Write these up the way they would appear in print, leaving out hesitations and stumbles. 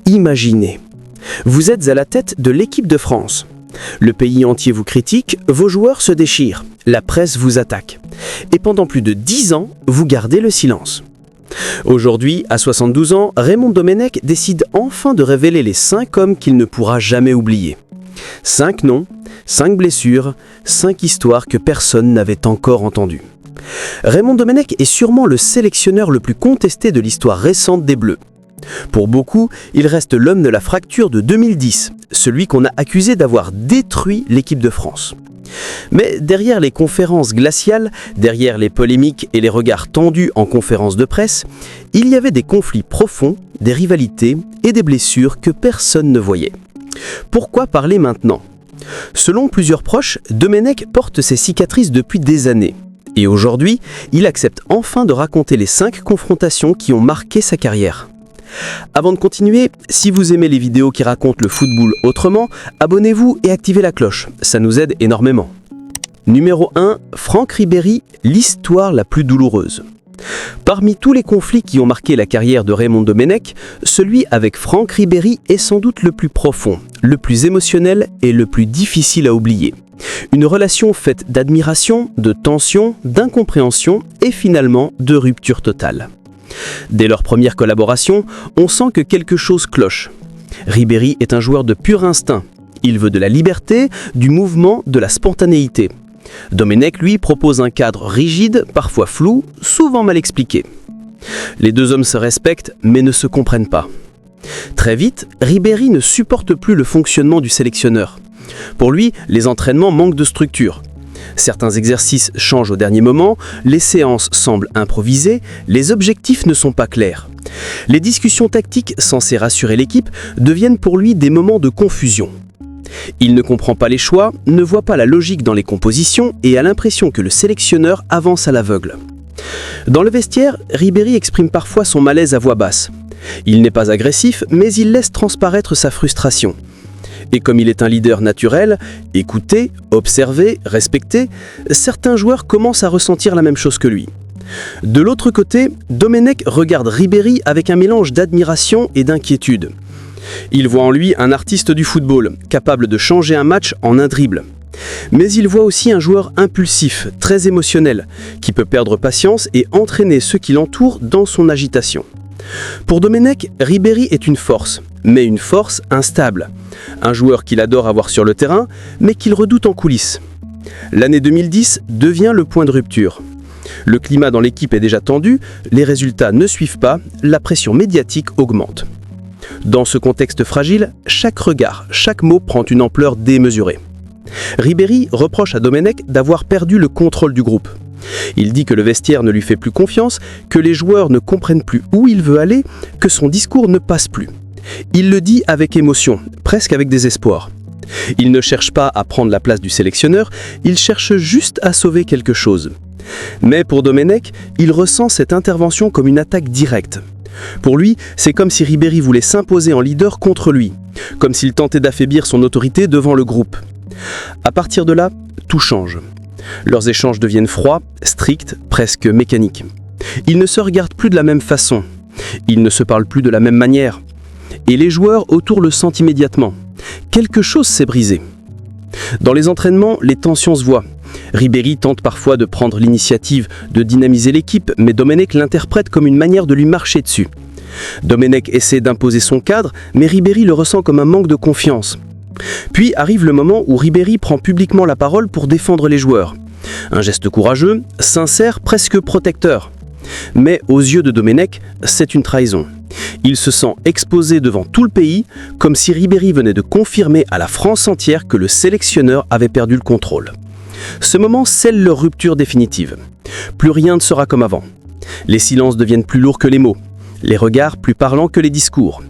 Imaginez, vous êtes à la tête de l'équipe de France. Le pays entier vous critique, vos joueurs se déchirent, la presse vous attaque. Et pendant plus de 10 ans, vous gardez le silence. Aujourd'hui, à 72 ans, Raymond Domenech décide enfin de révéler les 5 hommes qu'il ne pourra jamais oublier. 5 noms, 5 blessures, 5 histoires que personne n'avait encore entendues. Raymond Domenech est sûrement le sélectionneur le plus contesté de l'histoire récente des Bleus. Pour beaucoup, il reste l'homme de la fracture de 2010, celui qu'on a accusé d'avoir détruit l'équipe de France. Mais derrière les conférences glaciales, derrière les polémiques et les regards tendus en conférences de presse, il y avait des conflits profonds, des rivalités et des blessures que personne ne voyait. Pourquoi parler maintenant ? Selon plusieurs proches, Domenech porte ses cicatrices depuis des années. Et aujourd'hui, il accepte enfin de raconter les 5 confrontations qui ont marqué sa carrière. Avant de continuer, si vous aimez les vidéos qui racontent le football autrement, abonnez-vous et activez la cloche, ça nous aide énormément. Numéro 1, Franck Ribéry, l'histoire la plus douloureuse. Parmi tous les conflits qui ont marqué la carrière de Raymond Domenech, celui avec Franck Ribéry est sans doute le plus profond, le plus émotionnel et le plus difficile à oublier. Une relation faite d'admiration, de tension, d'incompréhension et finalement de rupture totale. Dès leur première collaboration, on sent que quelque chose cloche. Ribéry est un joueur de pur instinct. Il veut de la liberté, du mouvement, de la spontanéité. Domenech, lui, propose un cadre rigide, parfois flou, souvent mal expliqué. Les deux hommes se respectent, mais ne se comprennent pas. Très vite, Ribéry ne supporte plus le fonctionnement du sélectionneur. Pour lui, les entraînements manquent de structure. Certains exercices changent au dernier moment, les séances semblent improvisées, les objectifs ne sont pas clairs. Les discussions tactiques censées rassurer l'équipe deviennent pour lui des moments de confusion. Il ne comprend pas les choix, ne voit pas la logique dans les compositions et a l'impression que le sélectionneur avance à l'aveugle. Dans le vestiaire, Ribéry exprime parfois son malaise à voix basse. Il n'est pas agressif, mais il laisse transparaître sa frustration. Et comme il est un leader naturel, écouté, observé, respecté, certains joueurs commencent à ressentir la même chose que lui. De l'autre côté, Domenech regarde Ribéry avec un mélange d'admiration et d'inquiétude. Il voit en lui un artiste du football, capable de changer un match en un dribble. Mais il voit aussi un joueur impulsif, très émotionnel, qui peut perdre patience et entraîner ceux qui l'entourent dans son agitation. Pour Domenech, Ribéry est une force, mais une force instable. Un joueur qu'il adore avoir sur le terrain, mais qu'il redoute en coulisses. L'année 2010 devient le point de rupture. Le climat dans l'équipe est déjà tendu, les résultats ne suivent pas, la pression médiatique augmente. Dans ce contexte fragile, chaque regard, chaque mot prend une ampleur démesurée. Ribéry reproche à Domenech d'avoir perdu le contrôle du groupe. Il dit que le vestiaire ne lui fait plus confiance, que les joueurs ne comprennent plus où il veut aller, que son discours ne passe plus. Il le dit avec émotion, presque avec désespoir. Il ne cherche pas à prendre la place du sélectionneur, il cherche juste à sauver quelque chose. Mais pour Domenech, il ressent cette intervention comme une attaque directe. Pour lui, c'est comme si Ribéry voulait s'imposer en leader contre lui, comme s'il tentait d'affaiblir son autorité devant le groupe. À partir de là, tout change. Leurs échanges deviennent froids, stricts, presque mécaniques. Ils ne se regardent plus de la même façon. Ils ne se parlent plus de la même manière. Et les joueurs autour le sentent immédiatement. Quelque chose s'est brisé. Dans les entraînements, les tensions se voient. Ribéry tente parfois de prendre l'initiative de dynamiser l'équipe, mais Domenech l'interprète comme une manière de lui marcher dessus. Domenech essaie d'imposer son cadre, mais Ribéry le ressent comme un manque de confiance. Puis arrive le moment où Ribéry prend publiquement la parole pour défendre les joueurs. Un geste courageux, sincère, presque protecteur. Mais aux yeux de Domenech, c'est une trahison. Il se sent exposé devant tout le pays, comme si Ribéry venait de confirmer à la France entière que le sélectionneur avait perdu le contrôle. Ce moment scelle leur rupture définitive. Plus rien ne sera comme avant. Les silences deviennent plus lourds que les mots, les regards plus parlants que les discours.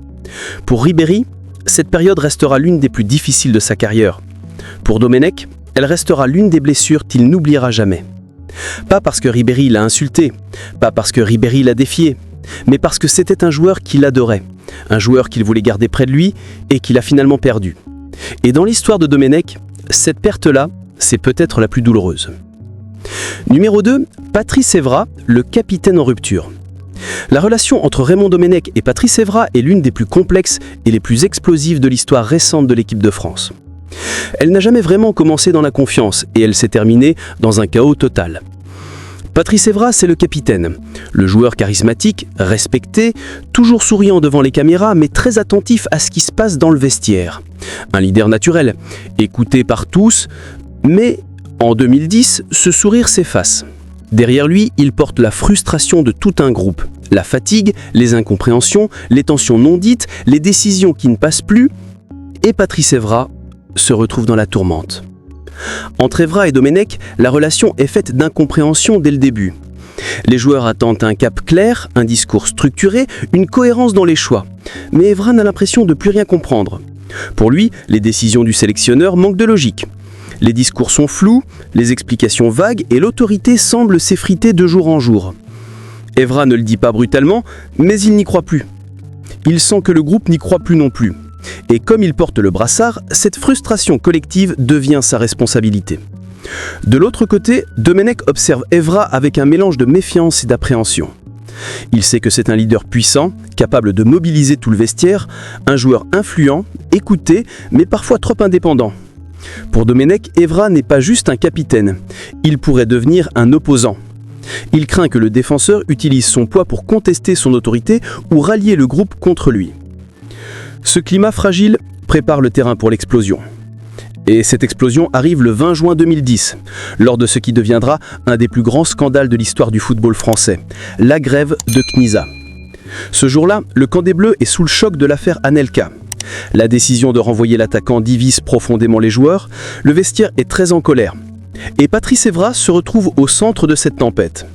Pour Ribéry, cette période restera l'une des plus difficiles de sa carrière. Pour Domenech, elle restera l'une des blessures qu'il n'oubliera jamais. Pas parce que Ribéry l'a insulté, pas parce que Ribéry l'a défié, mais parce que c'était un joueur qu'il adorait, un joueur qu'il voulait garder près de lui et qu'il a finalement perdu. Et dans l'histoire de Domenech, cette perte-là, c'est peut-être la plus douloureuse. Numéro 2, Patrice Evra, le capitaine en rupture. La relation entre Raymond Domenech et Patrice Evra est l'une des plus complexes et les plus explosives de l'histoire récente de l'équipe de France. Elle n'a jamais vraiment commencé dans la confiance et elle s'est terminée dans un chaos total. Patrice Evra, c'est le capitaine, le joueur charismatique, respecté, toujours souriant devant les caméras mais très attentif à ce qui se passe dans le vestiaire. Un leader naturel, écouté par tous, mais en 2010, ce sourire s'efface. Derrière lui, il porte la frustration de tout un groupe, la fatigue, les incompréhensions, les tensions non dites, les décisions qui ne passent plus, et Patrice Evra se retrouve dans la tourmente. Entre Evra et Domenech, la relation est faite d'incompréhension dès le début. Les joueurs attendent un cap clair, un discours structuré, une cohérence dans les choix. Mais Evra n'a l'impression de plus rien comprendre. Pour lui, les décisions du sélectionneur manquent de logique. Les discours sont flous, les explications vagues et l'autorité semble s'effriter de jour en jour. Evra ne le dit pas brutalement, mais il n'y croit plus. Il sent que le groupe n'y croit plus non plus. Et comme il porte le brassard, cette frustration collective devient sa responsabilité. De l'autre côté, Domenech observe Evra avec un mélange de méfiance et d'appréhension. Il sait que c'est un leader puissant, capable de mobiliser tout le vestiaire, un joueur influent, écouté, mais parfois trop indépendant. Pour Domenech, Evra n'est pas juste un capitaine, il pourrait devenir un opposant. Il craint que le défenseur utilise son poids pour contester son autorité ou rallier le groupe contre lui. Ce climat fragile prépare le terrain pour l'explosion. Et cette explosion arrive le 20 juin 2010, lors de ce qui deviendra un des plus grands scandales de l'histoire du football français, la grève de Knisa. Ce jour-là, le camp des Bleus est sous le choc de l'affaire Anelka. La décision de renvoyer l'attaquant divise profondément les joueurs, le vestiaire est très en colère. Et Patrice Evra se retrouve au centre de cette tempête.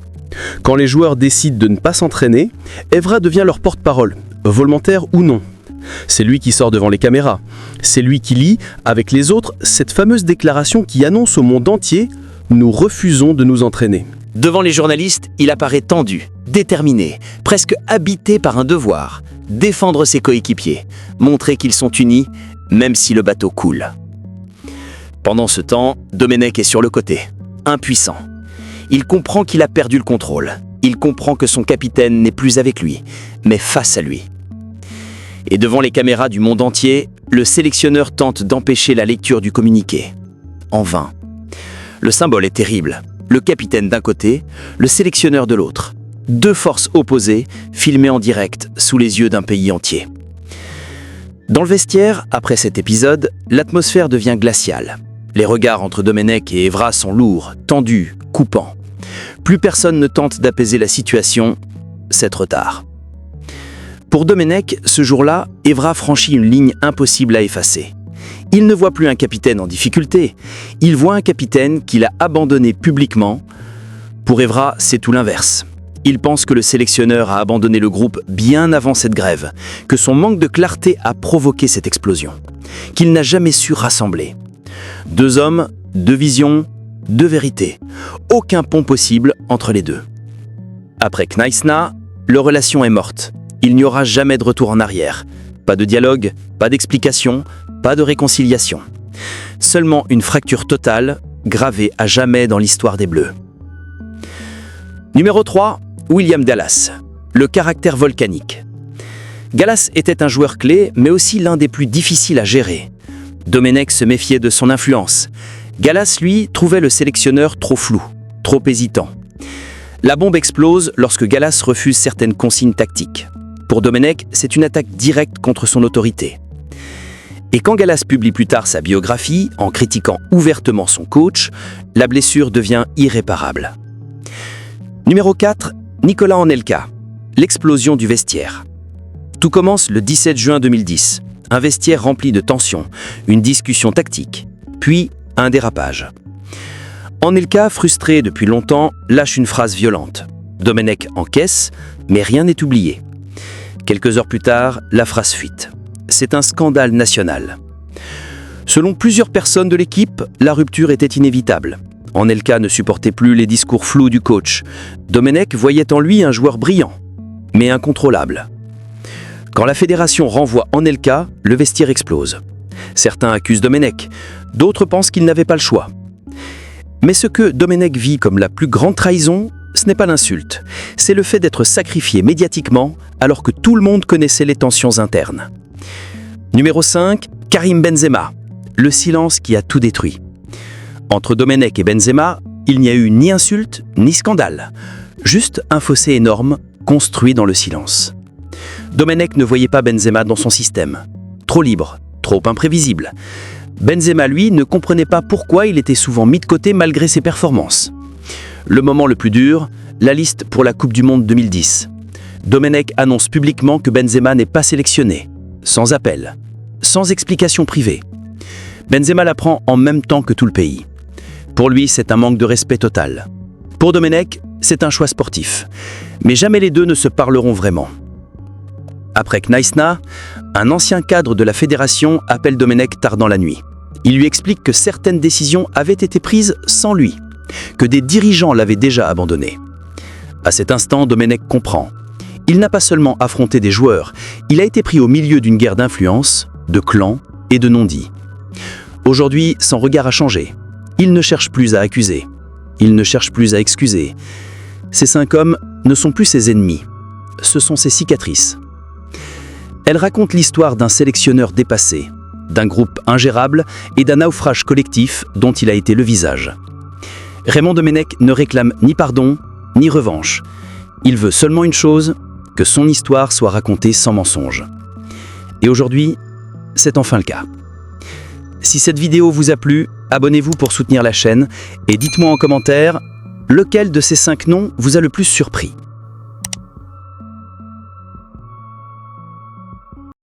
Quand les joueurs décident de ne pas s'entraîner, Evra devient leur porte-parole, volontaire ou non. C'est lui qui sort devant les caméras. C'est lui qui lit, avec les autres, cette fameuse déclaration qui annonce au monde entier « Nous refusons de nous entraîner ». Devant les journalistes, il apparaît tendu, déterminé, presque habité par un devoir, défendre ses coéquipiers, montrer qu'ils sont unis, même si le bateau coule. Pendant ce temps, Domenech est sur le côté, impuissant. Il comprend qu'il a perdu le contrôle. Il comprend que son capitaine n'est plus avec lui, mais face à lui. Et devant les caméras du monde entier, le sélectionneur tente d'empêcher la lecture du communiqué. En vain. Le symbole est terrible. Le capitaine d'un côté, le sélectionneur de l'autre. Deux forces opposées, filmées en direct, sous les yeux d'un pays entier. Dans le vestiaire, après cet épisode, l'atmosphère devient glaciale. Les regards entre Domenech et Evra sont lourds, tendus, coupants. Plus personne ne tente d'apaiser la situation, c'est trop tard. Pour Domenech, ce jour-là, Evra franchit une ligne impossible à effacer. Il ne voit plus un capitaine en difficulté, il voit un capitaine qu'il a abandonné publiquement. Pour Evra, c'est tout l'inverse. Il pense que le sélectionneur a abandonné le groupe bien avant cette grève, que son manque de clarté a provoqué cette explosion, qu'il n'a jamais su rassembler. Deux hommes, deux visions, deux vérités. Aucun pont possible entre les deux. Après Knisa, leur relation est morte. Il n'y aura jamais de retour en arrière. Pas de dialogue, pas d'explication, pas de réconciliation. Seulement une fracture totale, gravée à jamais dans l'histoire des Bleus. Numéro 3, William Gallas, le caractère volcanique. Gallas était un joueur clé, mais aussi l'un des plus difficiles à gérer. Domenech se méfiait de son influence. Gallas, lui, trouvait le sélectionneur trop flou, trop hésitant. La bombe explose lorsque Gallas refuse certaines consignes tactiques. Pour Domenech, c'est une attaque directe contre son autorité. Et quand Gallas publie plus tard sa biographie, en critiquant ouvertement son coach, la blessure devient irréparable. Numéro 4, Nicolas Anelka, l'explosion du vestiaire. Tout commence le 17 juin 2010. Un vestiaire rempli de tensions, une discussion tactique, puis un dérapage. Anelka, frustré depuis longtemps, lâche une phrase violente. Domenech encaisse, mais rien n'est oublié. Quelques heures plus tard, la phrase fuite. C'est un scandale national. Selon plusieurs personnes de l'équipe, la rupture était inévitable. Anelka ne supportait plus les discours flous du coach. Domenech voyait en lui un joueur brillant, mais incontrôlable. Quand la fédération renvoie Anelka, le vestiaire explose. Certains accusent Domenech, d'autres pensent qu'il n'avait pas le choix. Mais ce que Domenech vit comme la plus grande trahison, ce n'est pas l'insulte, c'est le fait d'être sacrifié médiatiquement alors que tout le monde connaissait les tensions internes. Numéro 5, Karim Benzema, le silence qui a tout détruit. Entre Domenech et Benzema, il n'y a eu ni insulte ni scandale, juste un fossé énorme construit dans le silence. Domenech ne voyait pas Benzema dans son système. Trop libre, trop imprévisible. Benzema, lui, ne comprenait pas pourquoi il était souvent mis de côté malgré ses performances. Le moment le plus dur, la liste pour la Coupe du Monde 2010. Domenech annonce publiquement que Benzema n'est pas sélectionné, sans appel, sans explication privée. Benzema l'apprend en même temps que tout le pays. Pour lui, c'est un manque de respect total. Pour Domenech, c'est un choix sportif. Mais jamais les deux ne se parleront vraiment. Après Kneissna, un ancien cadre de la fédération appelle Domenech tard dans la nuit. Il lui explique que certaines décisions avaient été prises sans lui, que des dirigeants l'avaient déjà abandonné. À cet instant, Domenech comprend. Il n'a pas seulement affronté des joueurs, il a été pris au milieu d'une guerre d'influence, de clans et de non-dits. Aujourd'hui, son regard a changé. Il ne cherche plus à accuser. Il ne cherche plus à excuser. Ces 5 hommes ne sont plus ses ennemis. Ce sont ses cicatrices. Elle raconte l'histoire d'un sélectionneur dépassé, d'un groupe ingérable et d'un naufrage collectif dont il a été le visage. Raymond Domenech ne réclame ni pardon, ni revanche. Il veut seulement une chose, que son histoire soit racontée sans mensonge. Et aujourd'hui, c'est enfin le cas. Si cette vidéo vous a plu, abonnez-vous pour soutenir la chaîne et dites-moi en commentaire lequel de ces 5 noms vous a le plus surpris.